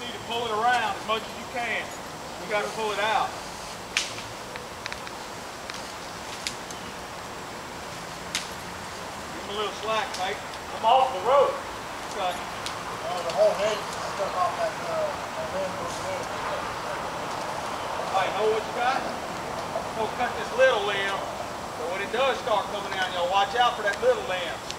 you to pull it around as much as you can. You got to pull it out. Give him a little slack, mate. I'm off the road. Okay. The whole head stuck off that limb over there. All right, know what you got? We'll cut this little limb, so when it does start coming out, y'all watch out for that little limb.